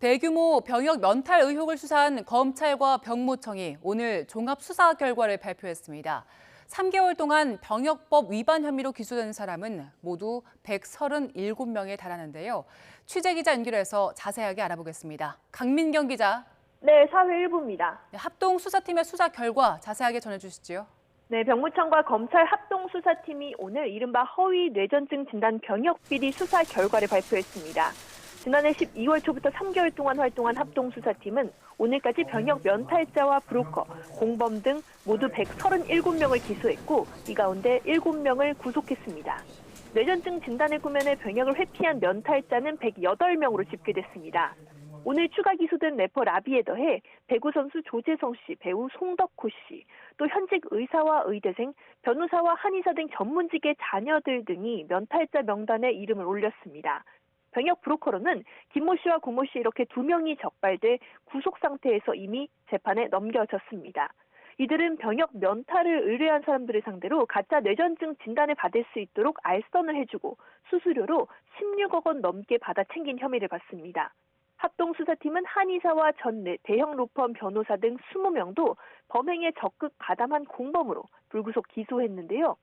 대규모 병역 면탈 의혹을 수사한 검찰과 병무청이 오늘 종합 수사 결과를 발표했습니다. 3개월 동안 병역법 위반 혐의로 기소된 사람은 모두 137명에 달하는데요. 취재기자 연결해서 자세하게 알아보겠습니다. 강민경 기자. 네, 사회 일부입니다. 합동수사팀의 수사 결과 자세하게 전해주시죠. 네, 병무청과 검찰 합동수사팀이 오늘 이른바 허위 뇌전증 진단 병역비리 수사 결과를 발표했습니다. 지난해 12월 초부터 3개월 동안 활동한 합동수사팀은 오늘까지 병역 면탈자와 브로커, 공범 등 모두 137명을 기소했고 이 가운데 7명을 구속했습니다. 뇌전증 진단을 꾸며내 병역을 회피한 면탈자는 108명으로 집계됐습니다. 오늘 추가 기소된 래퍼 라비에 더해 배구 선수 조재성 씨, 배우 송덕호 씨, 또 현직 의사와 의대생, 변호사와 한의사 등 전문직의 자녀들 등이 면탈자 명단에 이름을 올렸습니다. 병역 브로커로는 김모 씨와 고모 씨 이렇게 2명이 적발돼 구속 상태에서 이미 재판에 넘겨졌습니다. 이들은 병역 면탈을 의뢰한 사람들을 상대로 가짜 뇌전증 진단을 받을 수 있도록 알선을 해주고 수수료로 16억 원 넘게 받아 챙긴 혐의를 받습니다. 합동수사팀은 한의사와 전례, 대형 로펌 변호사 등 20명도 범행에 적극 가담한 공범으로 불구속 기소했는데요.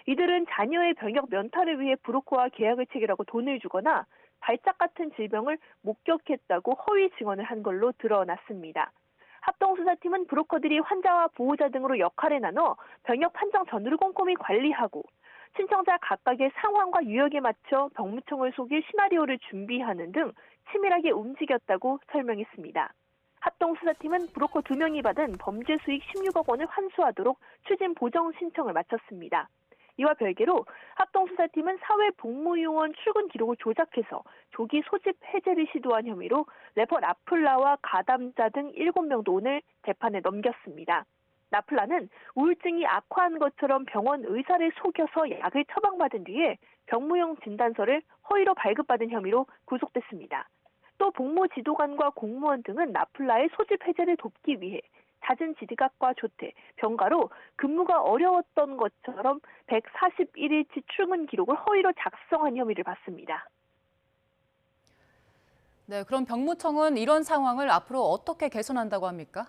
이들은 자녀의 병역 면탈을 위해 브로커와 계약을 체결하고 돈을 주거나 발작 같은 질병을 목격했다고 허위 증언을 한 걸로 드러났습니다. 합동수사팀은 브로커들이 환자와 보호자 등으로 역할을 나눠 병역 판정 전후를 꼼꼼히 관리하고 신청자 각각의 상황과 유역에 맞춰 병무청을 속일 시나리오를 준비하는 등 치밀하게 움직였다고 설명했습니다. 합동수사팀은 브로커 2명이 받은 범죄 수익 16억 원을 환수하도록 추진 보정 신청을 마쳤습니다. 이와 별개로 합동수사팀은 사회복무요원 출근 기록을 조작해서 조기 소집 해제를 시도한 혐의로 래퍼 라플라와 가담자 등 7명도 오늘 재판에 넘겼습니다. 라플라는 우울증이 악화한 것처럼 병원 의사를 속여서 약을 처방받은 뒤에 병무용 진단서를 허위로 발급받은 혐의로 구속됐습니다. 또 복무지도관과 공무원 등은 라플라의 소집 해제를 돕기 위해 잦은 지각과 조퇴, 병가로 근무가 어려웠던 것처럼 141일치 출근 기록을 허위로 작성한 혐의를 받습니다. 네, 그럼 병무청은 이런 상황을 앞으로 어떻게 개선한다고 합니까?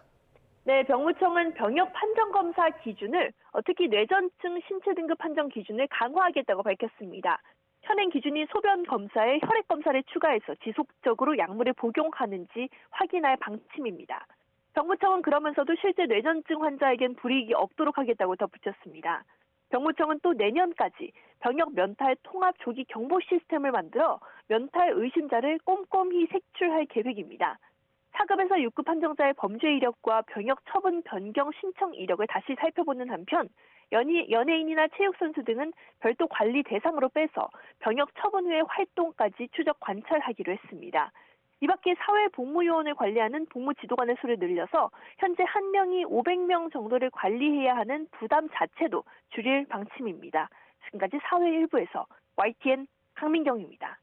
네, 병무청은 병역 판정검사 기준을 특히 뇌전증 신체 등급 판정 기준을 강화하겠다고 밝혔습니다. 현행 기준인 소변 검사에 혈액 검사를 추가해서 지속적으로 약물을 복용하는지 확인할 방침입니다. 병무청은 그러면서도 실제 뇌전증 환자에겐 불이익이 없도록 하겠다고 덧붙였습니다. 병무청은 또 내년까지 병역 면탈 통합 조기 경보 시스템을 만들어 면탈 의심자를 꼼꼼히 색출할 계획입니다. 4급에서 6급 판정자의 범죄 이력과 병역 처분 변경 신청 이력을 다시 살펴보는 한편 연예인이나 체육선수 등은 별도 관리 대상으로 빼서 병역 처분 후의 활동까지 추적 관찰하기로 했습니다. 이 밖에 사회복무요원을 관리하는 복무지도관의 수를 늘려서 현재 1명이 500명 정도를 관리해야 하는 부담 자체도 줄일 방침입니다. 지금까지 사회 일부에서 YTN 강민경입니다.